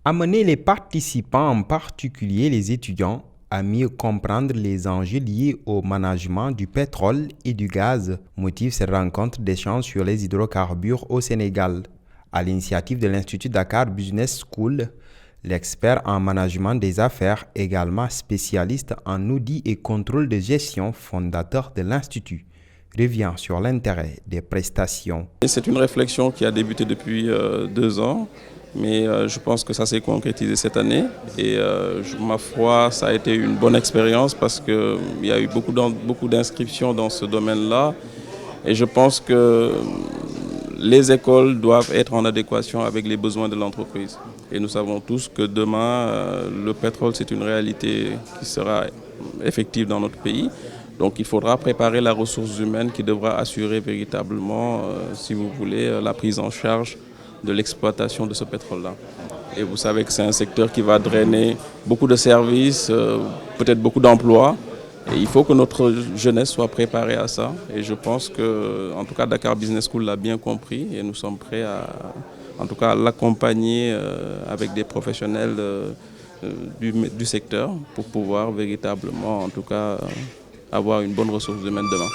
Amener les participants, en particulier les étudiants, à mieux comprendre les enjeux liés au management du pétrole et du gaz motive cette rencontre d'échange sur les hydrocarbures au Sénégal. À l'initiative de l'Institut Dakar Business School, l'expert en management des affaires, également spécialiste en audit et contrôle de gestion, fondateur de l'Institut, revient sur l'intérêt des prestations. C'est une réflexion qui a débuté depuis 2 ans, mais je pense que ça s'est concrétisé cette année. Et ma foi, ça a été une bonne expérience parce qu'il y a eu beaucoup d'inscriptions dans ce domaine-là. Et je pense que les écoles doivent être en adéquation avec les besoins de l'entreprise. Et nous savons tous que demain, le pétrole, c'est une réalité qui sera effective dans notre pays. Donc il faudra préparer la ressource humaine qui devra assurer véritablement, si vous voulez, la prise en charge de l'exploitation de ce pétrole-là. Et vous savez que c'est un secteur qui va drainer beaucoup de services, peut-être beaucoup d'emplois. Et il faut que notre jeunesse soit préparée à ça. Et je pense que, en tout cas, Dakar Business School l'a bien compris et nous sommes prêts en tout cas, à l'accompagner avec des professionnels du secteur pour pouvoir véritablement, en tout cas, avoir une bonne ressource humaine demain.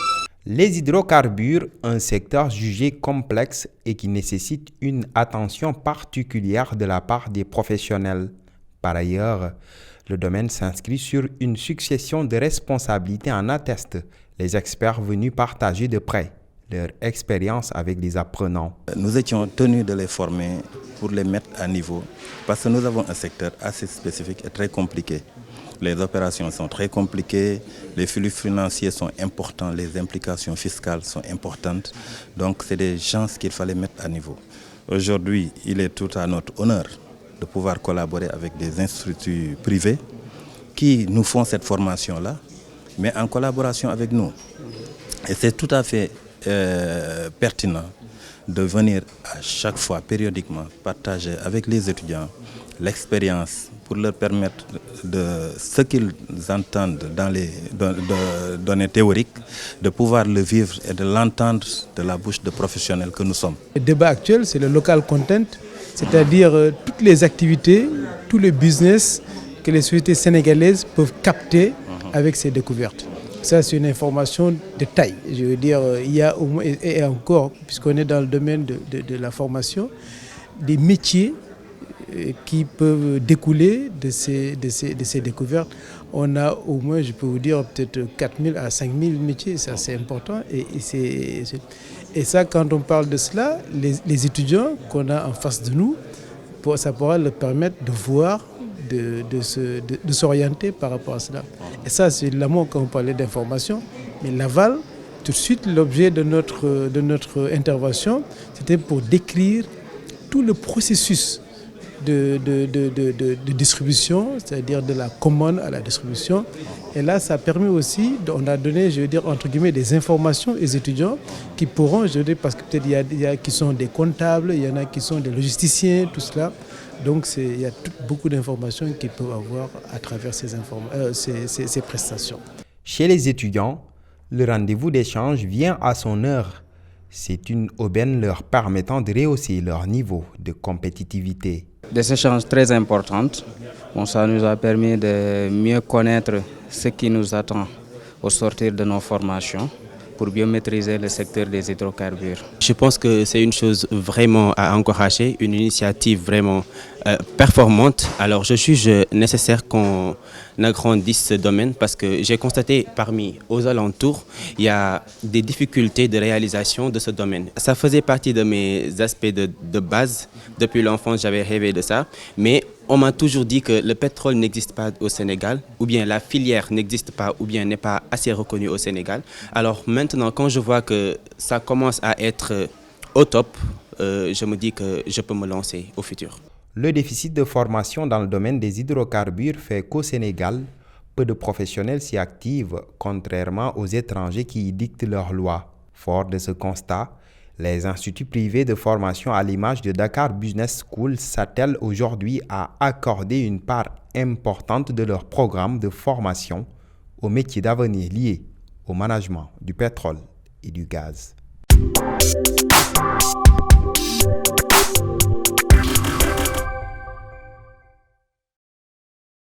Les hydrocarbures, un secteur jugé complexe et qui nécessite une attention particulière de la part des professionnels. Par ailleurs, le domaine s'inscrit sur une succession de responsabilités en attestent les experts venus partager de près leur expérience avec les apprenants. Nous étions tenus de les former pour les mettre à niveau parce que nous avons un secteur assez spécifique et très compliqué. Les opérations sont très compliquées, les flux financiers sont importants, les implications fiscales sont importantes. Donc c'est des gens qu'il fallait mettre à niveau. Aujourd'hui, il est tout à notre honneur de pouvoir collaborer avec des instituts privés qui nous font cette formation-là, mais en collaboration avec nous. Et c'est tout à fait pertinent de venir à chaque fois, périodiquement, partager avec les étudiants l'expérience pour leur permettre de ce qu'ils entendent dans les données théoriques, de pouvoir le vivre et de l'entendre de la bouche de professionnels que nous sommes. Le débat actuel, c'est le local content, c'est-à-dire toutes les activités, tous les business que les sociétés sénégalaises peuvent capter avec ces découvertes. Ça, c'est une information de taille. Je veux dire, il y a au moins, et encore, puisqu'on est dans le domaine de la formation, des métiers qui peuvent découler de ces découvertes. On a au moins, je peux vous dire, peut-être 4 000 à 5 000 métiers, ça c'est important. Et ça, quand on parle de cela, les étudiants qu'on a en face de nous, ça pourra leur permettre de voir, de s'orienter par rapport à cela. Et ça, c'est l'amont quand on parlait d'information. Mais l'aval, tout de suite, l'objet de notre intervention, c'était pour décrire tout le processus de distribution, c'est-à-dire de la commande à la distribution. Et là, ça permet aussi, on a donné, je veux dire, entre guillemets, des informations aux étudiants qui pourront, je veux dire, parce que peut-être il y a qui sont des comptables, il y en a qui sont des logisticiens, tout cela. Donc il y a beaucoup d'informations qu'ils peuvent avoir à travers ces prestations. Chez les étudiants, le rendez-vous d'échange vient à son heure. C'est une aubaine leur permettant de rehausser leur niveau de compétitivité. Des échanges très importants. Bon, ça nous a permis de mieux connaître ce qui nous attend au sortir de nos formations pour bien maîtriser le secteur des hydrocarbures. Je pense que c'est une chose vraiment à encourager, une initiative vraiment performante. Alors je juge nécessaire qu'on agrandisse ce domaine parce que j'ai constaté parmi aux alentours, il y a des difficultés de réalisation de ce domaine. Ça faisait partie de mes aspects de base. Depuis l'enfance, j'avais rêvé de ça. Mais on m'a toujours dit que le pétrole n'existe pas au Sénégal, ou bien la filière n'existe pas, ou bien n'est pas assez reconnue au Sénégal. Alors maintenant, quand je vois que ça commence à être au top, je me dis que je peux me lancer au futur. Le déficit de formation dans le domaine des hydrocarbures fait qu'au Sénégal, peu de professionnels s'y activent, contrairement aux étrangers qui y dictent leurs lois. Fort de ce constat, les instituts privés de formation à l'image de Dakar Business School s'attellent aujourd'hui à accorder une part importante de leur programme de formation aux métiers d'avenir liés au management du pétrole et du gaz.